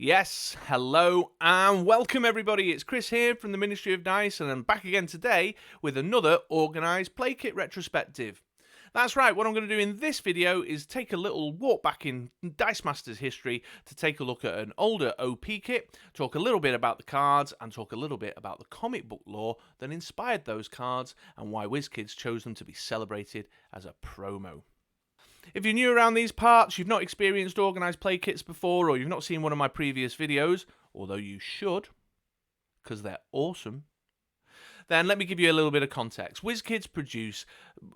Yes, hello and welcome everybody. It's Chris here from the Ministry of Dice, and I'm back again today with another Organised Play Kit retrospective. That's right, what I'm going to do in this video is take a little walk back in Dice Masters history to take a look at an older OP kit, talk a little bit about the cards, and talk a little bit about the comic book lore that inspired those cards and why WizKids chose them to be celebrated as a promo. If you're new around these parts, you've not experienced organised play kits before, or you've not seen one of my previous videos, although you should, because they're awesome, then let me give you a little bit of context. WizKids produce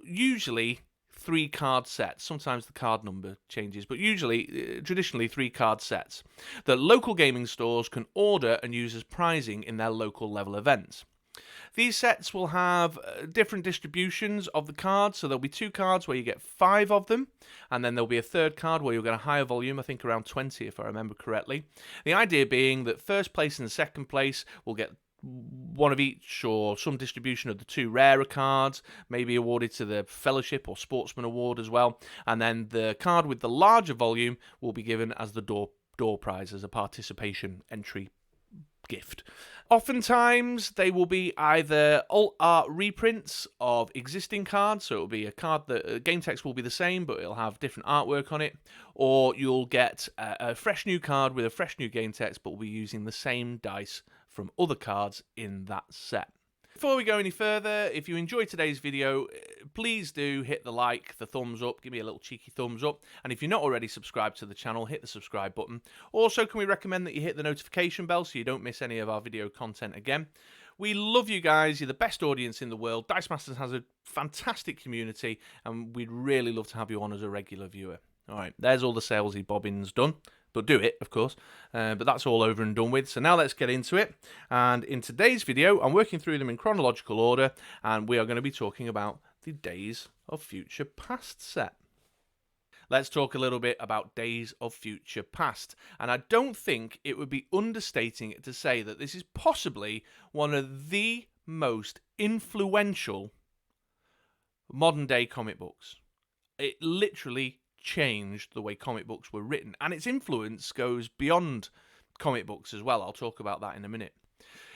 usually 3 card sets. Sometimes the card number changes, but usually, traditionally 3 card sets that local gaming stores can order and use as prizing in their local level events. These sets will have different distributions of the cards, so there'll be 2 cards where you get 5 of them, and then there'll be a 3rd card where you'll get a higher volume, I think around 20 if I remember correctly. The idea being that 1st place and 2nd place will get one of each or some distribution of the 2 rarer cards, maybe awarded to the Fellowship or Sportsman Award as well, and then the card with the larger volume will be given as the door prize, as a participation entry gift. Oftentimes they will be either alt art reprints of existing cards, so it'll be a card that game text will be the same but it'll have different artwork on it, or you'll get a fresh new card with a fresh new game text but will be using the same dice from other cards in that set. Before we go any further, if you enjoyed today's video, please do hit the like, the thumbs up, give me a little cheeky thumbs up, and if you're not already subscribed to the channel, hit the subscribe button. Also, can we recommend that you hit the notification bell so you don't miss any of our video content again? We love you guys, you're the best audience in the world. Dice Masters has a fantastic community, and we'd really love to have you on as a regular viewer. Alright, there's all the salesy bobbins done. But do it, of course. But that's all over and done with. So now let's get into it. And in today's video, I'm working through them in chronological order, and we are going to be talking about the Days of Future Past set. Let's talk a little bit about Days of Future Past. And I don't think it would be understating it to say that this is possibly one of the most influential modern day comic books. It literally changed the way comic books were written, and its influence goes beyond comic books as well. I'll talk about that in a minute.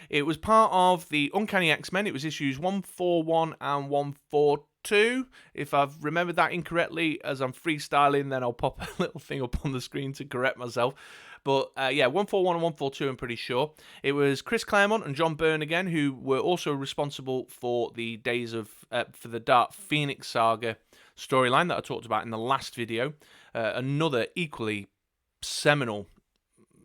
It was part of the Uncanny X-Men. It was issues 141 and 142. If I've remembered that incorrectly as I'm freestyling, then I'll pop a little thing up on the screen to correct myself. But yeah, 141 and 142, I'm pretty sure. It was Chris Claremont and John Byrne again, who were also responsible for the Days of for the Dark Phoenix saga storyline that I talked about in the last video. Another equally seminal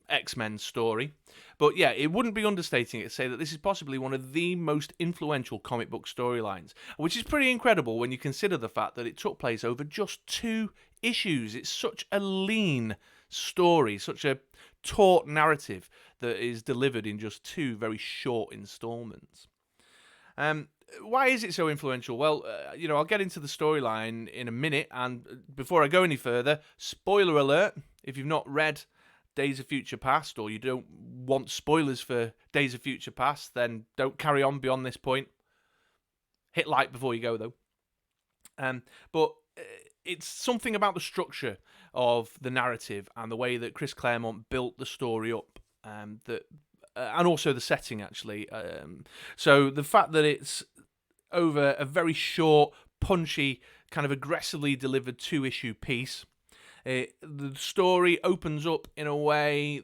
X-Men story. But yeah, it wouldn't be understating it to say that this is possibly one of the most influential comic book storylines, which is pretty incredible when you consider the fact that it took place over just 2 issues. It's such a lean story, such a taut narrative that is delivered in just 2 very short installments. Why is it so influential? Well, I'll get into the storyline in a minute, and before I go any further, spoiler alert, if you've not read Days of Future Past, or you don't want spoilers for Days of Future Past, then don't carry on beyond this point. Hit like before you go, though. But it's something about the structure of the narrative and the way that Chris Claremont built the story up, and also the setting, actually. So the fact that it's over a very short, punchy, kind of aggressively delivered 2-issue piece. The story opens up in a way,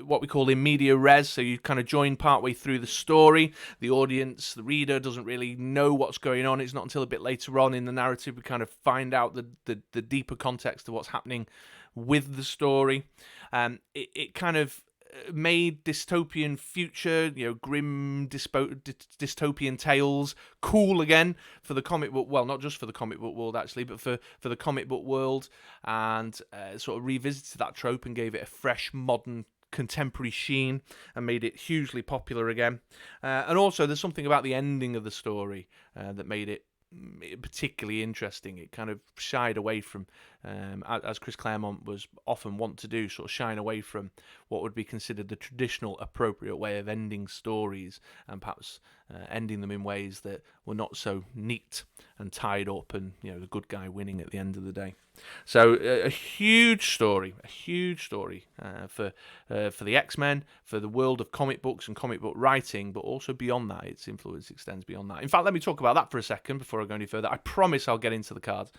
what we call in media res, so you kind of join partway through the story. The audience, the reader, doesn't really know what's going on. It's not until a bit later on in the narrative we kind of find out the deeper context of what's happening with the story. It kind of made dystopian future, grim dystopian tales cool again for the comic book, well, not just for the comic book world actually, but for the comic book world, and sort of revisited that trope and gave it a fresh, modern, contemporary sheen and made it hugely popular again. And also there's something about the ending of the story that made it particularly interesting. It kind of shied away from, as Chris Claremont was often wont to do, sort of shine away from what would be considered the traditional appropriate way of ending stories, and perhaps ending them in ways that were not so neat and tied up, and the good guy winning at the end of the day. So a huge story for the X-Men, for the world of comic books and comic book writing, but also beyond that, its influence extends beyond that. In fact, let me talk about that for a second before I go any further. I promise I'll get into the cards.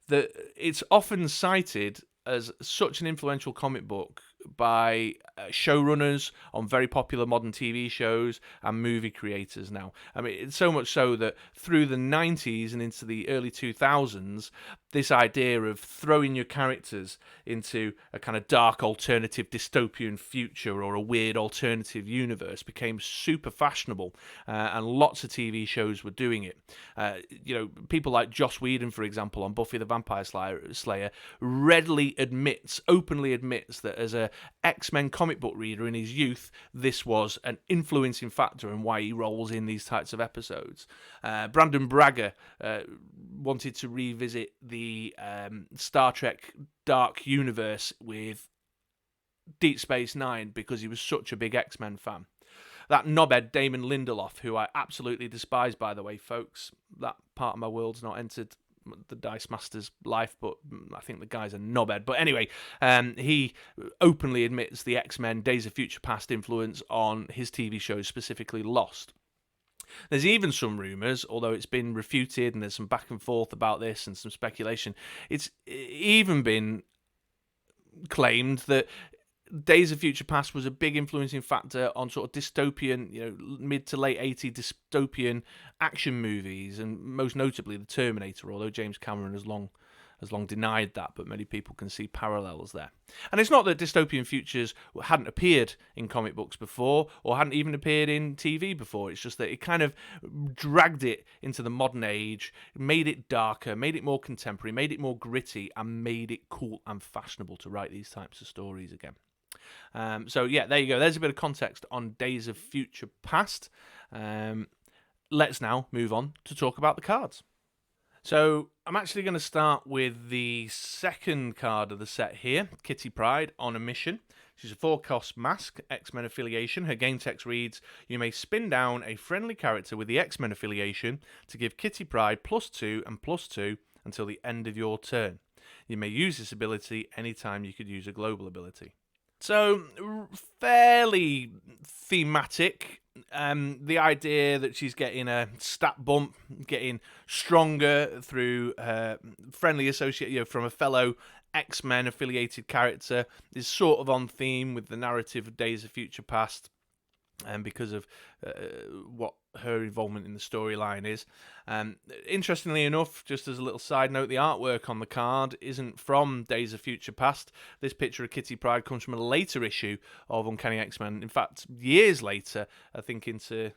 It's often cited as such an influential comic book by showrunners on very popular modern TV shows and movie creators now. I mean, it's so much so that through the 90s and into the early 2000s, this idea of throwing your characters into a kind of dark alternative dystopian future or a weird alternative universe became super fashionable, and lots of TV shows were doing it. People like Joss Whedon, for example, on Buffy the Vampire Slayer, openly admits that as a X-Men comic book reader in his youth, this was an influencing factor in why he rolls in these types of episodes. Brandon Braga wanted to revisit the Star Trek Dark Universe with Deep Space Nine because he was such a big X-Men fan. That knobhead Damon Lindelof, who I absolutely despise, by the way, folks. That part of my world's not entered the Dice Master's life, but I think the guy's a knobhead. But anyway, he openly admits the X-Men Days of Future Past influence on his TV shows, specifically Lost. There's even some rumours, although it's been refuted and there's some back and forth about this and some speculation, it's even been claimed that Days of Future Past was a big influencing factor on sort of dystopian, mid to late 80s dystopian action movies, and most notably The Terminator, although James Cameron has long denied that, but many people can see parallels there. And it's not that dystopian futures hadn't appeared in comic books before, or hadn't even appeared in TV before. It's just that it kind of dragged it into the modern age, made it darker, made it more contemporary, made it more gritty, and made it cool and fashionable to write these types of stories again. So yeah, there you go. There's a bit of context on Days of Future Past. Let's now move on to talk about the cards. So I'm actually going to start with the second card of the set here, Kitty Pryde on a mission. She's a 4-cost mask, X-Men affiliation. Her game text reads, you may spin down a friendly character with the X-Men affiliation to give Kitty Pryde +2 and +2 until the end of your turn. You may use this ability anytime you could use a global ability. So, fairly thematic. The idea that she's getting a stat bump, getting stronger through her friendly associate, from a fellow X-Men affiliated character, is sort of on theme with the narrative of Days of Future Past, and because of what her involvement in the storyline is. Interestingly enough, just as a little side note, the artwork on the card isn't from Days of Future Past. This picture of Kitty Pryde comes from a later issue of Uncanny X-Men. In fact, years later, I think into...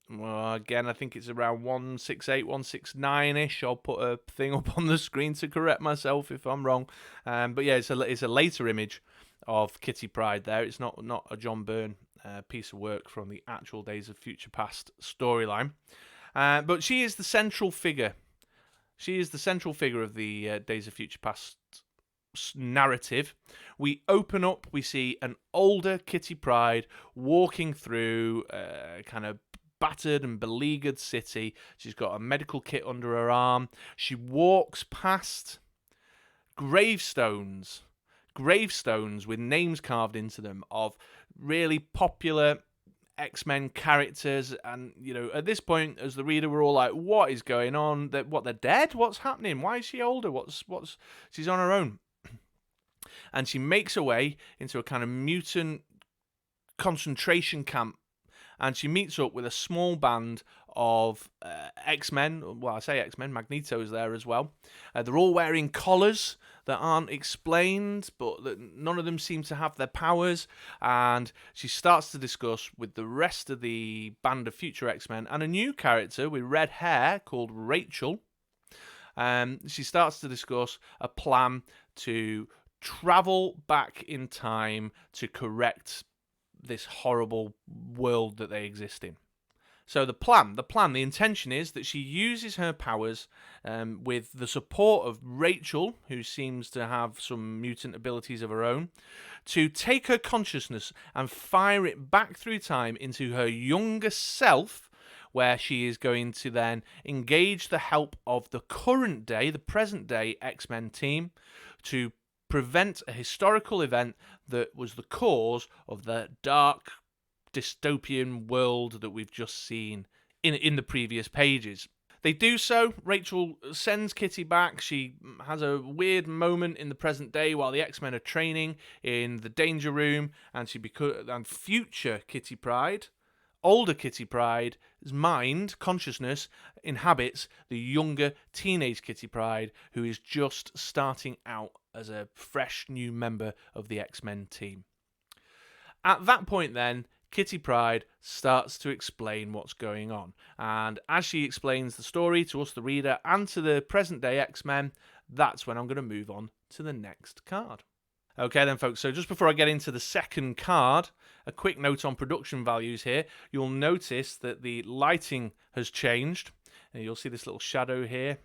Well, again, I think it's around 168, 169-ish. I'll put a thing up on the screen to correct myself if I'm wrong. But yeah, it's a later image of Kitty Pryde there. It's not a John Byrne piece of work from the actual Days of Future Past storyline. But she is the central figure. She is the central figure of the Days of Future Past narrative. We open up, we see an older Kitty Pryde walking through a kind of battered and beleaguered city. She's got a medical kit under her arm. She walks past gravestones with names carved into them of really popular X-Men characters, and at this point, as the reader, we're all like, what is going on? They're dead? What's happening? Why is she older? She's on her own. And she makes her way into a kind of mutant concentration camp, and she meets up with a small band of X-Men. Well, I say X-Men, Magneto's there as well. They're all wearing collars that aren't explained, but that none of them seem to have their powers. And she starts to discuss with the rest of the band of future X-Men and a new character with red hair called Rachel. She starts to discuss a plan to travel back in time to correct this horrible world that they exist in. So the intention is that she uses her powers with the support of Rachel, who seems to have some mutant abilities of her own, to take her consciousness and fire it back through time into her younger self, where she is going to then engage the help of the present day X-Men team to prevent a historical event that was the cause of the dark dystopian world that we've just seen in the previous pages. They do so. Rachel sends Kitty back. She has a weird moment in the present day while the X-Men are training in the Danger Room, and future Kitty Pryde, older Kitty Pryde's consciousness, inhabits the younger teenage Kitty Pryde, who is just starting out as a fresh new member of the X-Men team. At that point then, Kitty Pryde starts to explain what's going on. And as she explains the story to us, the reader, and to the present-day X-Men, that's when I'm going to move on to the next card. Okay then, folks, so just before I get into the second card, a quick note on production values here. You'll notice that the lighting has changed. And you'll see this little shadow here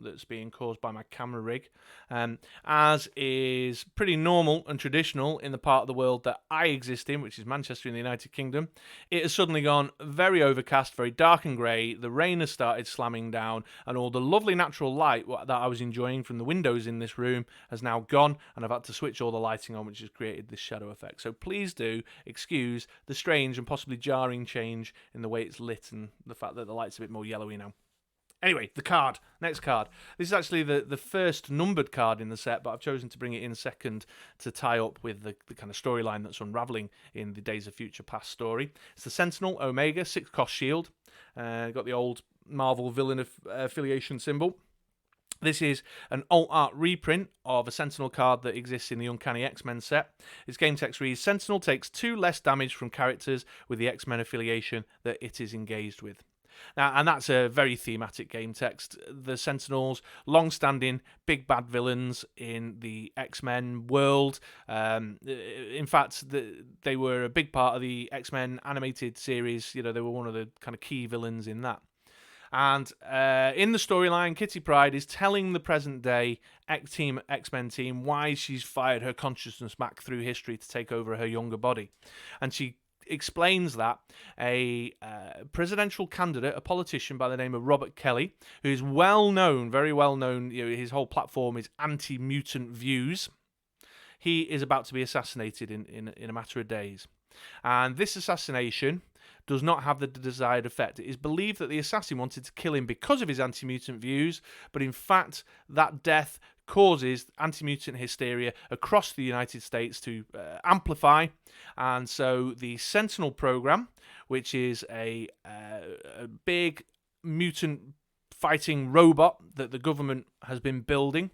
that's being caused by my camera rig, as is pretty normal and traditional in the part of the world that I exist in, which is Manchester in the United Kingdom. It has suddenly gone very overcast, very dark and grey. The rain has started slamming down, and all the lovely natural light that I was enjoying from the windows in this room has now gone, and I've had to switch all the lighting on, which has created this shadow effect. So please do excuse the strange and possibly jarring change in the way it's lit and the fact that the light's a bit more yellowy now. Anyway, next card. This is actually the first numbered card in the set, but I've chosen to bring it in second to tie up with the kind of storyline that's unravelling in the Days of Future Past story. It's the Sentinel Omega 6-cost shield. Got the old Marvel villain affiliation symbol. This is an alt art reprint of a Sentinel card that exists in the Uncanny X-Men set. Its game text reads, Sentinel takes 2 less damage from characters with the X-Men affiliation that it is engaged with. Now, and that's a very thematic game text. The Sentinels, long-standing big bad villains in the X-Men world. In fact, they were a big part of the X-Men animated series. You know, they were one of the kind of key villains in that. And in the storyline, Kitty Pryde is telling the present-day X-Men team why she's fired her consciousness back through history to take over her younger body. And she explains that a presidential candidate, a politician by the name of Robert Kelly, who is very well known, his whole platform is anti-mutant views. He is about to be assassinated in a matter of days. And this assassination does not have the desired effect. It is believed that the assassin wanted to kill him because of his anti-mutant views, but in fact, that death causes anti-mutant hysteria across the United States to amplify, and so the Sentinel program, which is a big mutant fighting robot that the government has been building,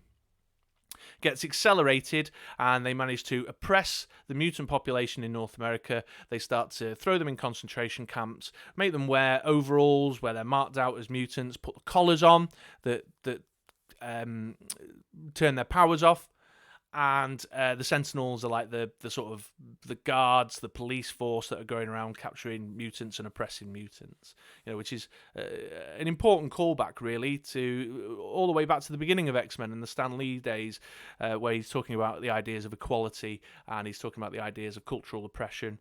gets accelerated, and they manage to oppress the mutant population in North America. They start to throw them in concentration camps, make them wear overalls where they're marked out as mutants, put the collars on that turn their powers off, and the Sentinels are like the sort of the guards, the police force that are going around capturing mutants and oppressing mutants. Which is an important callback, really, to all the way back to the beginning of X-Men and the Stan Lee days, where he's talking about the ideas of equality, and he's talking about the ideas of cultural oppression,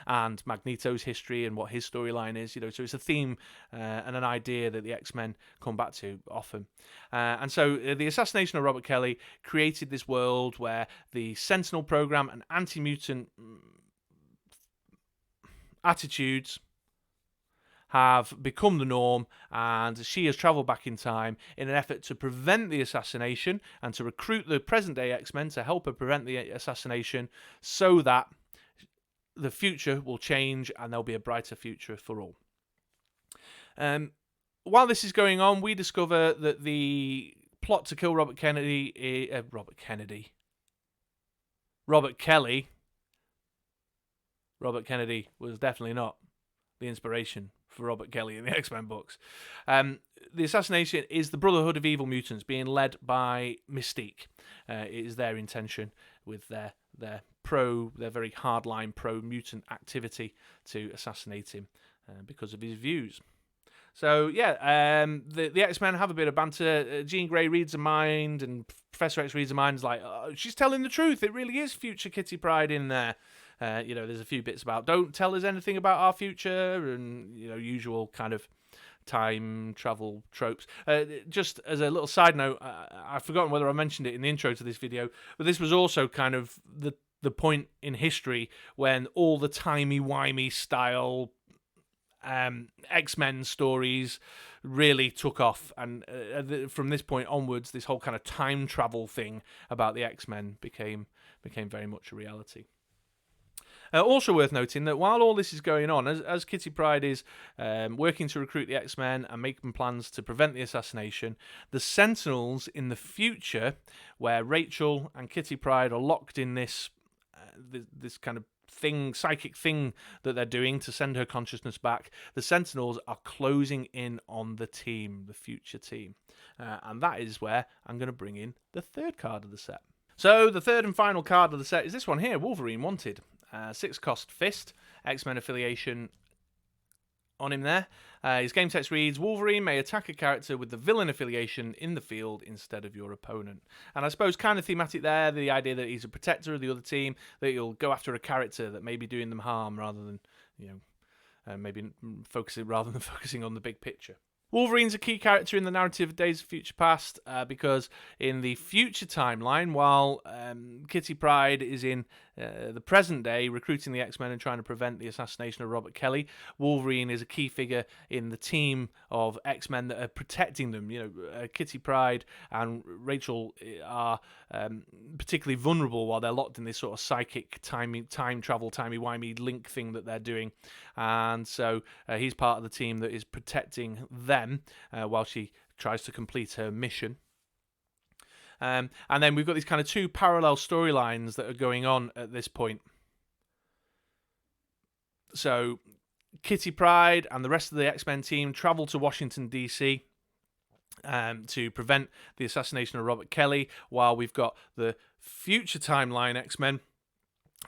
and Magneto's history and what his storyline is. So it's a theme and an idea that the X-Men come back to often. And so the assassination of Robert Kelly created this world where the Sentinel program and anti-mutant attitudes have become the norm, and she has travelled back in time in an effort to prevent the assassination and to recruit the present-day X-Men to help her prevent the assassination, so that the future will change and there'll be a brighter future for all. While this is going on, we discover that the plot to kill Robert Kelly was definitely not the inspiration for Robert Kelly in the X-Men books. The assassination is the Brotherhood of Evil Mutants being led by Mystique. It is their intention with their very hardline pro-mutant activity to assassinate him because of his views. So yeah, the X-Men have a bit of banter. Jean Grey reads a mind, and Professor X reads a mind. Is like, oh, she's telling the truth. It really is future Kitty Pryde in there. There's a few bits about don't tell us anything about our future, and usual kind of time travel tropes. Just as a little side note, I've forgotten whether I mentioned it in the intro to this video, but this was also kind of the point in history when all the timey-wimey style X-Men stories really took off, and from this point onwards, this whole kind of time travel thing about the X-Men became very much a reality. Also worth noting that while all this is going on, as Kitty Pryde is working to recruit the X-Men and making plans to prevent the assassination, the Sentinels in the future, where Rachel and Kitty Pryde are locked in this kind of psychic thing that they're doing to send her consciousness back, the Sentinels are closing in on the future team. And that is where I'm going to bring in the third card of the set. So the third and final card of the set is this one here, Wolverine Wanted. 6-cost fist, X-Men affiliation on him there. His game text reads, Wolverine may attack a character with the villain affiliation in the field instead of your opponent. And I suppose kind of thematic there, the idea that he's a protector of the other team, that he'll go after a character that may be doing them harm rather than, focusing on the big picture. Wolverine's a key character in the narrative of Days of Future Past because in the future timeline, while Kitty Pryde is in the present day recruiting the X-Men and trying to prevent the assassination of Robert Kelly, Wolverine is a key figure in the team of X-Men that are protecting them. Kitty Pryde and Rachel are particularly vulnerable while they're locked in this sort of psychic time travel, timey-wimey link thing that they're doing. And so he's part of the team that is protecting them while she tries to complete her mission. And then we've got these kind of two parallel storylines that are going on at this point. So Kitty Pryde and the rest of the X-Men team travel to Washington, D.C. To prevent the assassination of Robert Kelly, while we've got the future timeline X-Men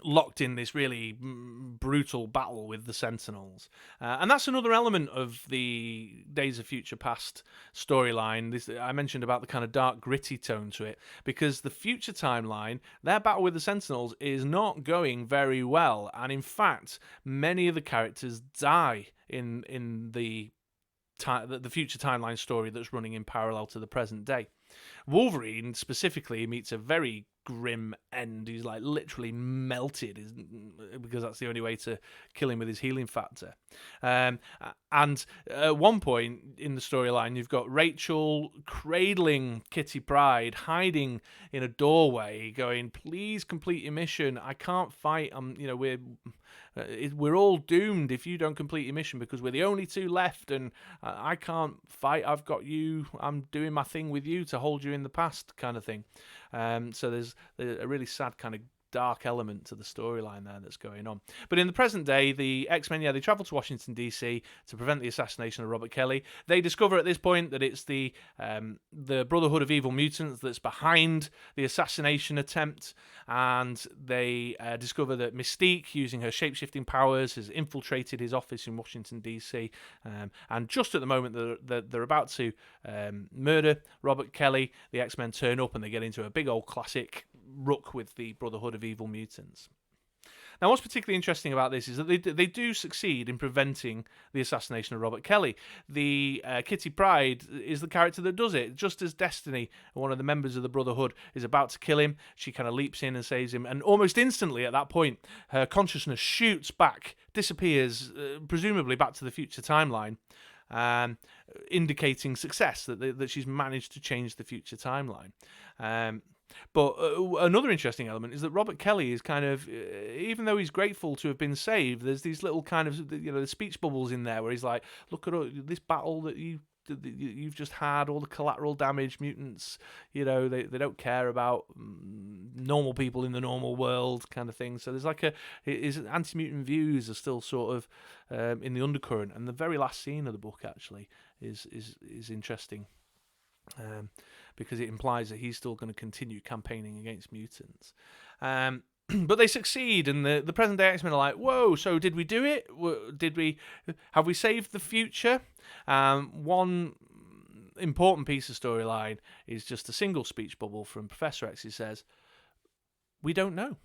locked in this really brutal battle with the Sentinels. And that's another element of the Days of Future Past storyline. I mentioned about the kind of dark, gritty tone to it, because the future timeline, their battle with the Sentinels is not going very well. And in fact, many of the characters die in the future timeline story that's running in parallel to the present day. Wolverine specifically meets a very grim end. He's like literally melted, because that's the only way to kill him with his healing factor. And at one point in the storyline, you've got Rachel cradling Kitty Pryde, hiding in a doorway, going, "Please complete your mission. I can't fight. We're all doomed if you don't complete your mission, because we're the only two left, and I can't fight. I've got you. I'm doing my thing with you to hold you in the past," kind of thing. So there's a really sad kind of dark element to the storyline there that's going on. But in the present day, the X-Men, they travel to Washington, D.C. to prevent the assassination of Robert Kelly. They discover at this point that it's the Brotherhood of Evil Mutants that's behind the assassination attempt, and they discover that Mystique, using her shape-shifting powers, has infiltrated his office in Washington, D.C. And just at the moment that they're about to murder Robert Kelly, the X-Men turn up and they get into a big old classic ruck with the Brotherhood of Evil Mutants. Now, what's particularly interesting about this is that they do succeed in preventing the assassination of Robert Kelly. The Kitty Pryde is the character that does it. Just as Destiny, one of the members of the Brotherhood, is about to kill him, she kind of leaps in and saves him. And almost instantly at that point, her consciousness shoots back, disappears, presumably back to the future timeline, indicating success, that she's managed to change the future timeline. But another interesting element is that Robert Kelly is kind of, even though he's grateful to have been saved, there's these little kind of, the speech bubbles in there where he's like, "Look at this battle that you've just had, all the collateral damage, mutants, they don't care about normal people in the normal world," kind of thing. So there's like his anti-mutant views are still sort of in the undercurrent, and the very last scene of the book actually is interesting. Because it implies that he's still going to continue campaigning against mutants. but they succeed, and the present day X-Men are like, whoa, so did we do it? Have we saved the future? One important piece of storyline is just a single speech bubble from Professor X. He says, we don't know.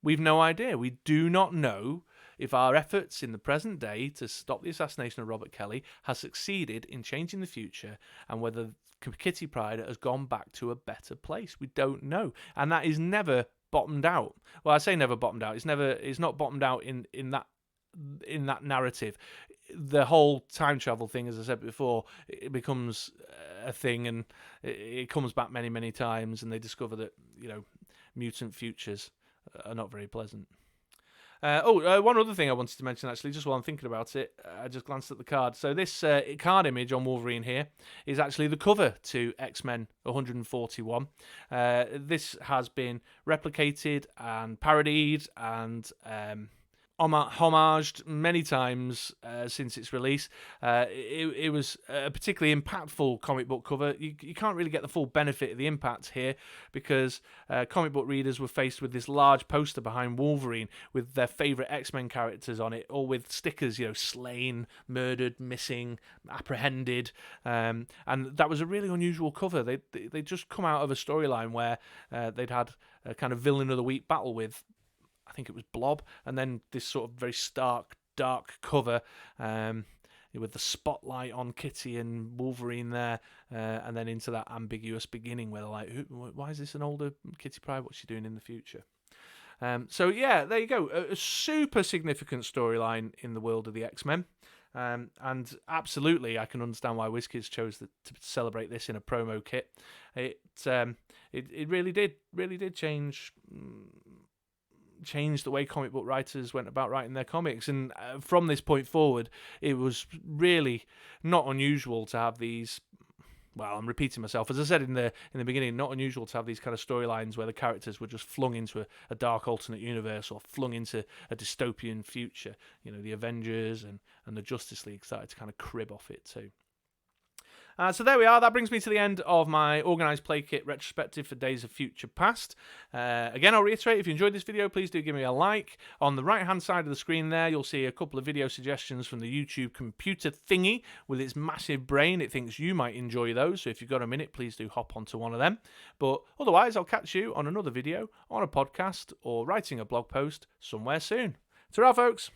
We've no idea. We do not know if our efforts in the present day to stop the assassination of Robert Kelly has succeeded in changing the future, and whether Kitty Pryde has gone back to a better place. We don't know. And that is never bottomed out. Well, I say never bottomed out. It's not bottomed out in that narrative. The whole time travel thing, as I said before, it becomes a thing, and it comes back many, many times, and they discover that, mutant futures are not very pleasant. One other thing I wanted to mention, actually, just while I'm thinking about it, I just glanced at the card. So this card image on Wolverine here is actually the cover to X-Men 141. This has been replicated and parodied and homaged many times since its release. It was a particularly impactful comic book cover. You can't really get the full benefit of the impact here because comic book readers were faced with this large poster behind Wolverine with their favourite X-Men characters on it, all with stickers, slain, murdered, missing, apprehended, and that was a really unusual cover. They'd just come out of a storyline where they'd had a kind of villain of the week battle with, I think it was Blob, and then this sort of very stark, dark cover with the spotlight on Kitty and Wolverine there, and then into that ambiguous beginning where they're like, why is this an older Kitty Pryde? What's she doing in the future? So yeah, there you go. A super significant storyline in the world of the X-Men. And absolutely, I can understand why WizKids chose to celebrate this in a promo kit. It really did change the way comic book writers went about writing their comics, and from this point forward, it was really not unusual to have these. Well, I'm repeating myself. As I said in the beginning, not unusual to have these kind of storylines where the characters were just flung into a dark alternate universe or flung into a dystopian future. The Avengers and the Justice League started to kind of crib off it too. So there we are. That brings me to the end of my Organised Play Kit retrospective for Days of Future Past. Again, I'll reiterate, if you enjoyed this video, please do give me a like. On the right-hand side of the screen there, you'll see a couple of video suggestions from the YouTube computer thingy with its massive brain. It thinks you might enjoy those, so if you've got a minute, please do hop onto one of them. But otherwise, I'll catch you on another video, on a podcast, or writing a blog post somewhere soon. Ta-ra, folks!